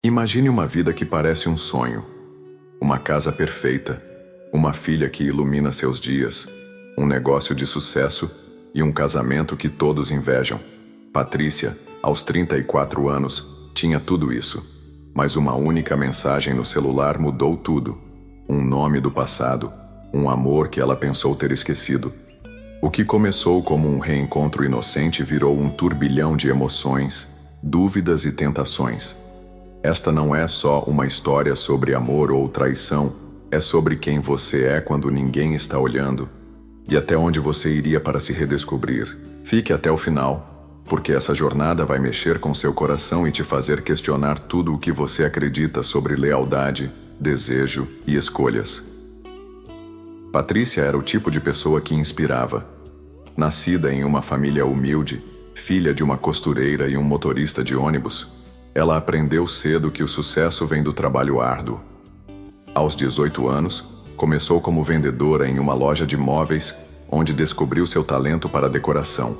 Imagine uma vida que parece um sonho. Uma casa perfeita, uma filha que ilumina seus dias, um negócio de sucesso e um casamento que todos invejam. Patrícia, aos 34 anos, tinha tudo isso. Mas uma única mensagem no celular mudou tudo. Um nome do passado, um amor que ela pensou ter esquecido. O que começou como um reencontro inocente virou um turbilhão de emoções, dúvidas e tentações. Esta não é só uma história sobre amor ou traição, é sobre quem você é quando ninguém está olhando e até onde você iria para se redescobrir. Fique até o final, porque essa jornada vai mexer com seu coração e te fazer questionar tudo o que você acredita sobre lealdade, desejo e escolhas. Patrícia era o tipo de pessoa que inspirava. Nascida em uma família humilde, filha de uma costureira e um motorista de ônibus, ela aprendeu cedo que o sucesso vem do trabalho árduo. Aos 18 anos, começou como vendedora em uma loja de móveis, onde descobriu seu talento para decoração.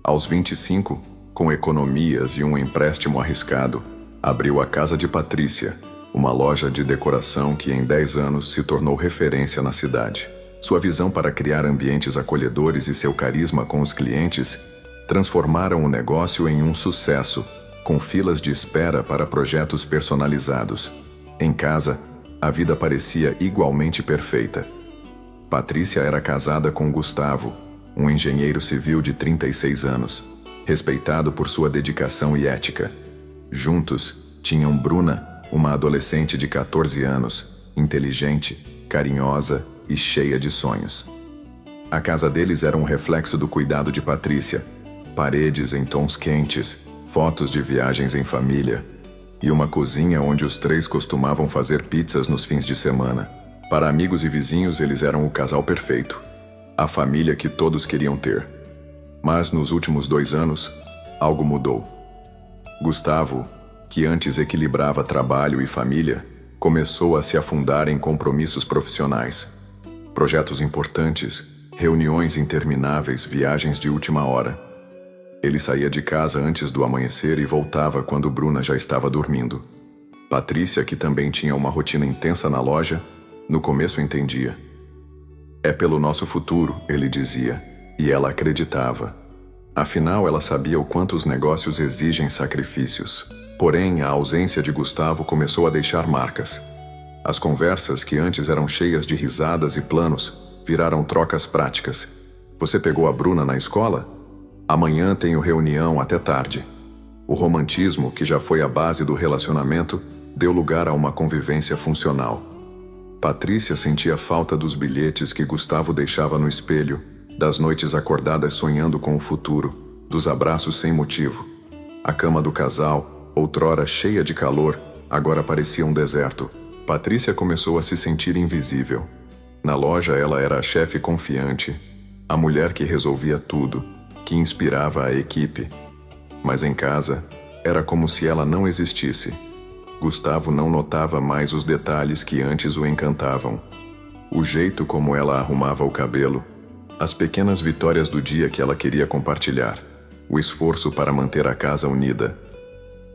Aos 25, com economias e um empréstimo arriscado, abriu a Casa de Patrícia, uma loja de decoração que em 10 anos se tornou referência na cidade. Sua visão para criar ambientes acolhedores e seu carisma com os clientes transformaram o negócio em um sucesso, com filas de espera para projetos personalizados. Em casa, a vida parecia igualmente perfeita. Patrícia era casada com Gustavo, um engenheiro civil de 36 anos, respeitado por sua dedicação e ética. Juntos, tinham Bruna, uma adolescente de 14 anos, inteligente, carinhosa e cheia de sonhos. A casa deles era um reflexo do cuidado de Patrícia, paredes em tons quentes, fotos de viagens em família e uma cozinha onde os três costumavam fazer pizzas nos fins de semana. Para amigos e vizinhos, eles eram o casal perfeito, a família que todos queriam ter. Mas nos últimos 2 anos, algo mudou. Gustavo, que antes equilibrava trabalho e família, começou a se afundar em compromissos profissionais. Projetos importantes, reuniões intermináveis, viagens de última hora. Ele saía de casa antes do amanhecer e voltava quando Bruna já estava dormindo. Patrícia, que também tinha uma rotina intensa na loja, no começo entendia. É pelo nosso futuro, ele dizia, e ela acreditava. Afinal, ela sabia o quanto os negócios exigem sacrifícios. Porém, a ausência de Gustavo começou a deixar marcas. As conversas, que antes eram cheias de risadas e planos, viraram trocas práticas. Você pegou a Bruna na escola? Amanhã tenho reunião até tarde. O romantismo, que já foi a base do relacionamento, deu lugar a uma convivência funcional. Patrícia sentia falta dos bilhetes que Gustavo deixava no espelho, das noites acordadas sonhando com o futuro, dos abraços sem motivo. A cama do casal, outrora cheia de calor, agora parecia um deserto. Patrícia começou a se sentir invisível. Na loja ela era a chefe confiante, a mulher que resolvia tudo, que inspirava a equipe. Mas em casa, era como se ela não existisse. Gustavo não notava mais os detalhes que antes o encantavam. O jeito como ela arrumava o cabelo, as pequenas vitórias do dia que ela queria compartilhar, o esforço para manter a casa unida.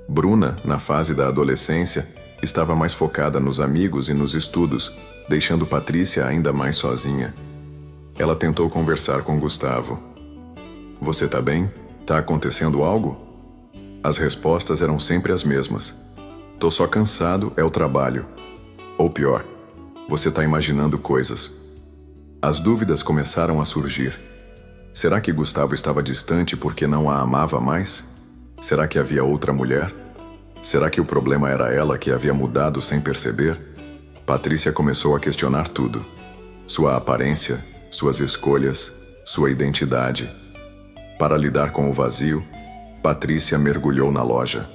Bruna, na fase da adolescência, estava mais focada nos amigos e nos estudos, deixando Patrícia ainda mais sozinha. Ela tentou conversar com Gustavo. Você tá bem? Tá acontecendo algo? As respostas eram sempre as mesmas. Tô só cansado, é o trabalho. Ou pior, você tá imaginando coisas. As dúvidas começaram a surgir. Será que Gustavo estava distante porque não a amava mais? Será que havia outra mulher? Será que o problema era ela que havia mudado sem perceber? Patrícia começou a questionar tudo. Sua aparência, suas escolhas, sua identidade. Para lidar com o vazio, Patrícia mergulhou na loja.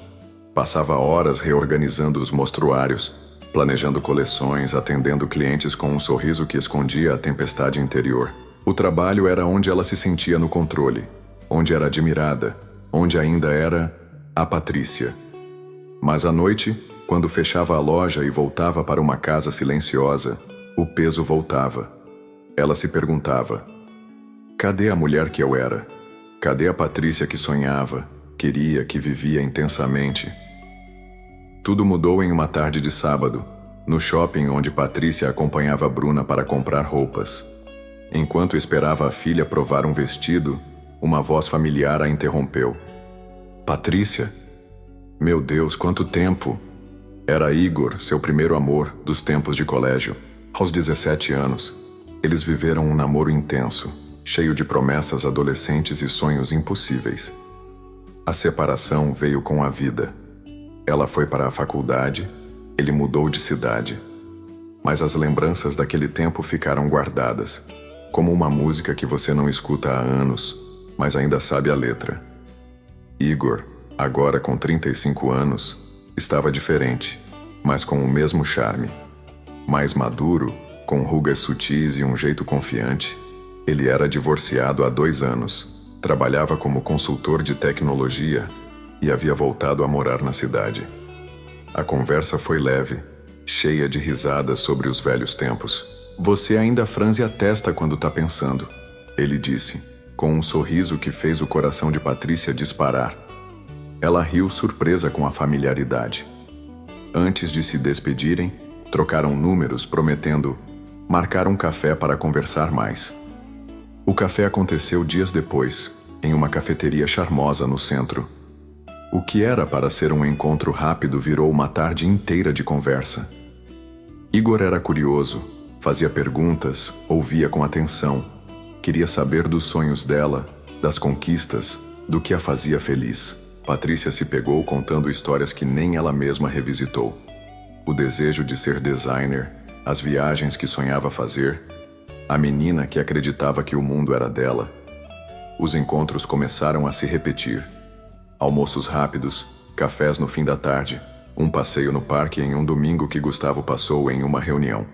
Passava horas reorganizando os mostruários, planejando coleções, atendendo clientes com um sorriso que escondia a tempestade interior. O trabalho era onde ela se sentia no controle, onde era admirada, onde ainda era a Patrícia. Mas à noite, quando fechava a loja e voltava para uma casa silenciosa, o peso voltava. Ela se perguntava: cadê a mulher que eu era? Cadê a Patrícia que sonhava, queria, que vivia intensamente? Tudo mudou em uma tarde de sábado, no shopping onde Patrícia acompanhava Bruna para comprar roupas. Enquanto esperava a filha provar um vestido, uma voz familiar a interrompeu. Patrícia? Meu Deus, quanto tempo! Era Igor, seu primeiro amor, dos tempos de colégio. Aos 17 anos, eles viveram um namoro intenso, cheio de promessas adolescentes e sonhos impossíveis. A separação veio com a vida. Ela foi para a faculdade, ele mudou de cidade. Mas as lembranças daquele tempo ficaram guardadas, como uma música que você não escuta há anos, mas ainda sabe a letra. Igor, agora com 35 anos, estava diferente, mas com o mesmo charme. Mais maduro, com rugas sutis e um jeito confiante, ele era divorciado há 2 anos, trabalhava como consultor de tecnologia e havia voltado a morar na cidade. A conversa foi leve, cheia de risadas sobre os velhos tempos. Você ainda franze a testa quando tá pensando, ele disse, com um sorriso que fez o coração de Patrícia disparar. Ela riu surpresa com a familiaridade. Antes de se despedirem, trocaram números prometendo marcar um café para conversar mais. O café aconteceu dias depois, em uma cafeteria charmosa no centro. O que era para ser um encontro rápido virou uma tarde inteira de conversa. Igor era curioso, fazia perguntas, ouvia com atenção. Queria saber dos sonhos dela, das conquistas, do que a fazia feliz. Patrícia se pegou contando histórias que nem ela mesma revisitou. O desejo de ser designer, as viagens que sonhava fazer, a menina que acreditava que o mundo era dela. Os encontros começaram a se repetir. Almoços rápidos, cafés no fim da tarde, um passeio no parque em um domingo que Gustavo passou em uma reunião.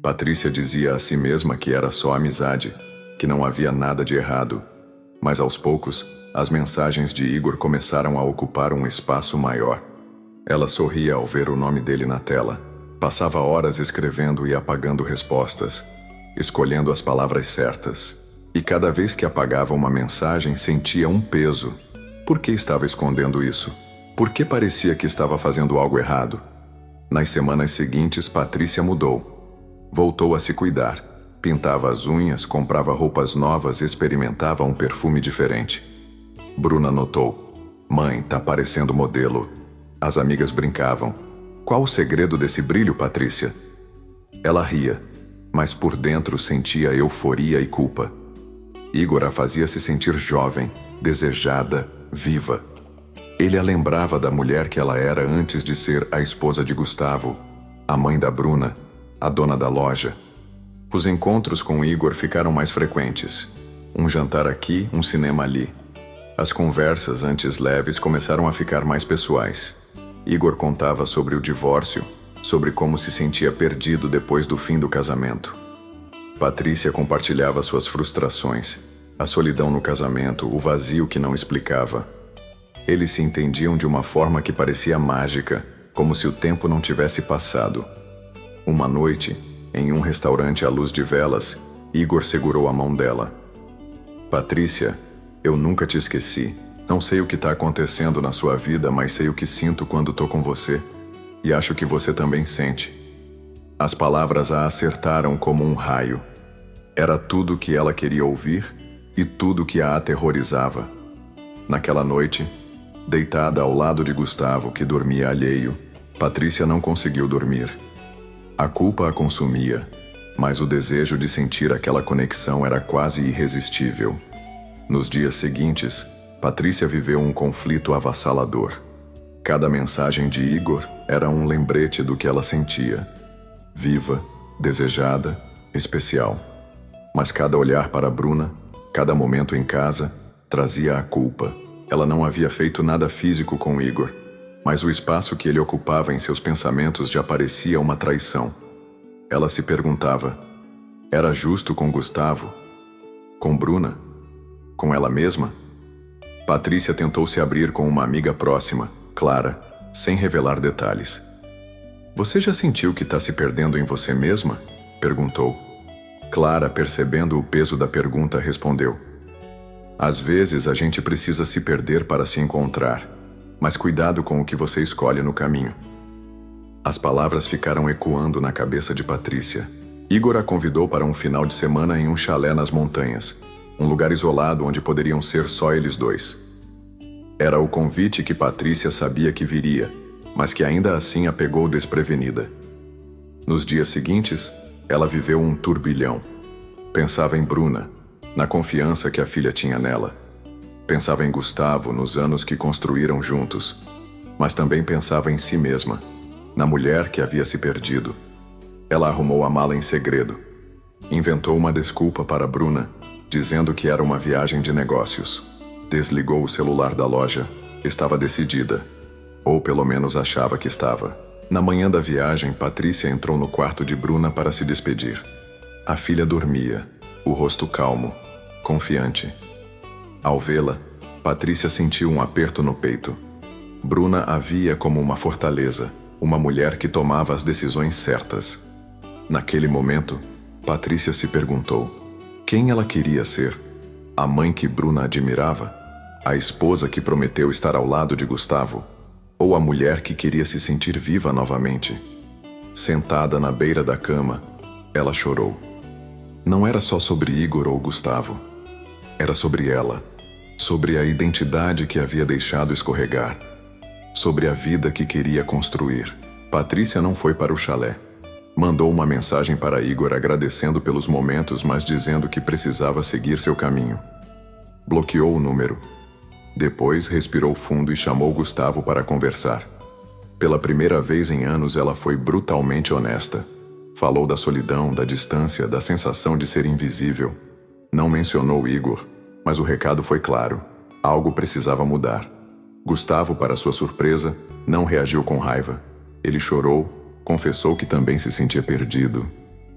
Patrícia dizia a si mesma que era só amizade, que não havia nada de errado. Mas aos poucos, as mensagens de Igor começaram a ocupar um espaço maior. Ela sorria ao ver o nome dele na tela. Passava horas escrevendo e apagando respostas, escolhendo as palavras certas. E cada vez que apagava uma mensagem, sentia um peso. Por que estava escondendo isso? Por que parecia que estava fazendo algo errado? Nas semanas seguintes, Patrícia mudou. Voltou a se cuidar. Pintava as unhas, comprava roupas novas, experimentava um perfume diferente. Bruna notou. Mãe, tá parecendo modelo. As amigas brincavam. Qual o segredo desse brilho, Patrícia? Ela ria, mas por dentro sentia euforia e culpa. Igor a fazia se sentir jovem, desejada, viva. Ele a lembrava da mulher que ela era antes de ser a esposa de Gustavo, a mãe da Bruna, a dona da loja. Os encontros com Igor ficaram mais frequentes. Um jantar aqui, um cinema ali. As conversas, antes leves, começaram a ficar mais pessoais. Igor contava sobre o divórcio, sobre como se sentia perdido depois do fim do casamento. Patrícia compartilhava suas frustrações, a solidão no casamento, o vazio que não explicava. Eles se entendiam de uma forma que parecia mágica, como se o tempo não tivesse passado. Uma noite, em um restaurante à luz de velas, Igor segurou a mão dela. Patrícia, eu nunca te esqueci. Não sei o que está acontecendo na sua vida, mas sei o que sinto quando tô com você. E acho que você também sente. As palavras a acertaram como um raio. Era tudo o que ela queria ouvir e tudo o que a aterrorizava. Naquela noite, deitada ao lado de Gustavo, que dormia alheio, Patrícia não conseguiu dormir. A culpa a consumia, mas o desejo de sentir aquela conexão era quase irresistível. Nos dias seguintes, Patrícia viveu um conflito avassalador. Cada mensagem de Igor era um lembrete do que ela sentia. Viva, desejada, especial. Mas cada olhar para Bruna, cada momento em casa, trazia a culpa. Ela não havia feito nada físico com Igor, mas o espaço que ele ocupava em seus pensamentos já parecia uma traição. Ela se perguntava, era justo com Gustavo? Com Bruna? Com ela mesma? Patrícia tentou se abrir com uma amiga próxima, Clara, sem revelar detalhes. Você já sentiu que está se perdendo em você mesma? Perguntou. Clara, percebendo o peso da pergunta, respondeu. Às vezes a gente precisa se perder para se encontrar, mas cuidado com o que você escolhe no caminho. As palavras ficaram ecoando na cabeça de Patrícia. Igor a convidou para um final de semana em um chalé nas montanhas, um lugar isolado onde poderiam ser só eles dois. Era o convite que Patrícia sabia que viria, mas que ainda assim a pegou desprevenida. Nos dias seguintes, ela viveu um turbilhão. Pensava em Bruna, na confiança que a filha tinha nela. Pensava em Gustavo nos anos que construíram juntos, mas também pensava em si mesma, na mulher que havia se perdido. Ela arrumou a mala em segredo. Inventou uma desculpa para Bruna, dizendo que era uma viagem de negócios. Desligou o celular da loja. Estava decidida. Ou pelo menos achava que estava. Na manhã da viagem, Patrícia entrou no quarto de Bruna para se despedir. A filha dormia, o rosto calmo, confiante. Ao vê-la, Patrícia sentiu um aperto no peito. Bruna a via como uma fortaleza, uma mulher que tomava as decisões certas. Naquele momento, Patrícia se perguntou: quem ela queria ser? A mãe que Bruna admirava? A esposa que prometeu estar ao lado de Gustavo? Ou a mulher que queria se sentir viva novamente? Sentada na beira da cama, ela chorou. Não era só sobre Igor ou Gustavo. Era sobre ela, sobre a identidade que havia deixado escorregar, sobre a vida que queria construir. Patrícia não foi para o chalé. Mandou uma mensagem para Igor agradecendo pelos momentos, mas dizendo que precisava seguir seu caminho. Bloqueou o número. Depois respirou fundo e chamou Gustavo para conversar. Pela primeira vez em anos, ela foi brutalmente honesta. Falou da solidão, da distância, da sensação de ser invisível. Não mencionou Igor, mas o recado foi claro. Algo precisava mudar. Gustavo, para sua surpresa, não reagiu com raiva. Ele chorou, confessou que também se sentia perdido,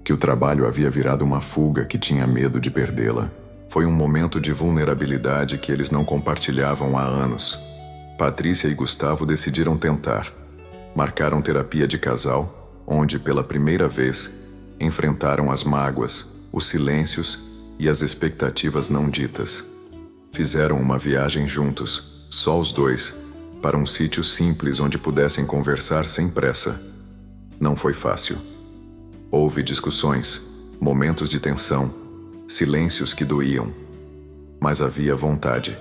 que o trabalho havia virado uma fuga, que tinha medo de perdê-la. Foi um momento de vulnerabilidade que eles não compartilhavam há anos. Patrícia e Gustavo decidiram tentar. Marcaram terapia de casal, onde, pela primeira vez, enfrentaram as mágoas, os silêncios e as expectativas não ditas. Fizeram uma viagem juntos, só os dois, para um sítio simples onde pudessem conversar sem pressa. Não foi fácil. Houve discussões, momentos de tensão, silêncios que doíam. Mas havia vontade.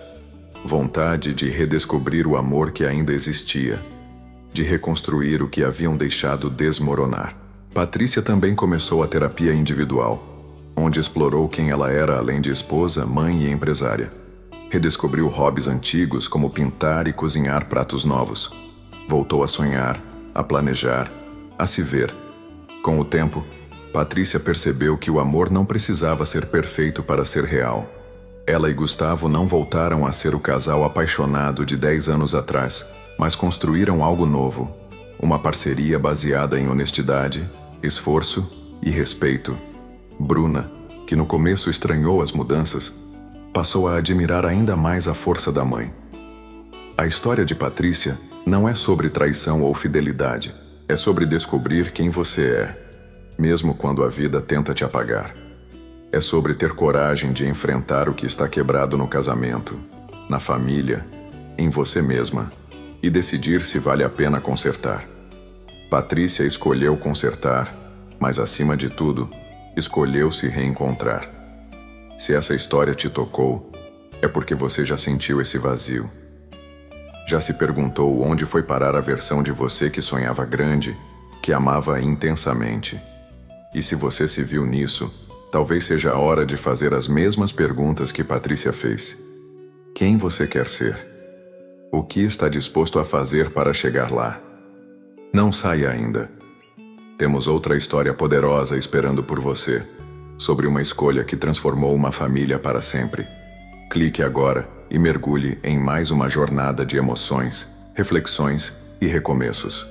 Vontade de redescobrir o amor que ainda existia, de reconstruir o que haviam deixado desmoronar. Patrícia também começou a terapia individual, onde explorou quem ela era além de esposa, mãe e empresária. Redescobriu hobbies antigos como pintar e cozinhar pratos novos. Voltou a sonhar, a planejar, a se ver. Com o tempo, Patrícia percebeu que o amor não precisava ser perfeito para ser real. Ela e Gustavo não voltaram a ser o casal apaixonado de 10 anos atrás, mas construíram algo novo, uma parceria baseada em honestidade, esforço e respeito. Bruna, que no começo estranhou as mudanças, passou a admirar ainda mais a força da mãe. A história de Patrícia não é sobre traição ou fidelidade. É sobre descobrir quem você é, mesmo quando a vida tenta te apagar. É sobre ter coragem de enfrentar o que está quebrado no casamento, na família, em você mesma, e decidir se vale a pena consertar. Patrícia escolheu consertar, mas acima de tudo, escolheu se reencontrar. Se essa história te tocou, é porque você já sentiu esse vazio. Já se perguntou onde foi parar a versão de você que sonhava grande, que amava intensamente. E se você se viu nisso, talvez seja a hora de fazer as mesmas perguntas que Patrícia fez. Quem você quer ser? O que está disposto a fazer para chegar lá? Não saia ainda. Temos outra história poderosa esperando por você, sobre uma escolha que transformou uma família para sempre. Clique agora e mergulhe em mais uma jornada de emoções, reflexões e recomeços.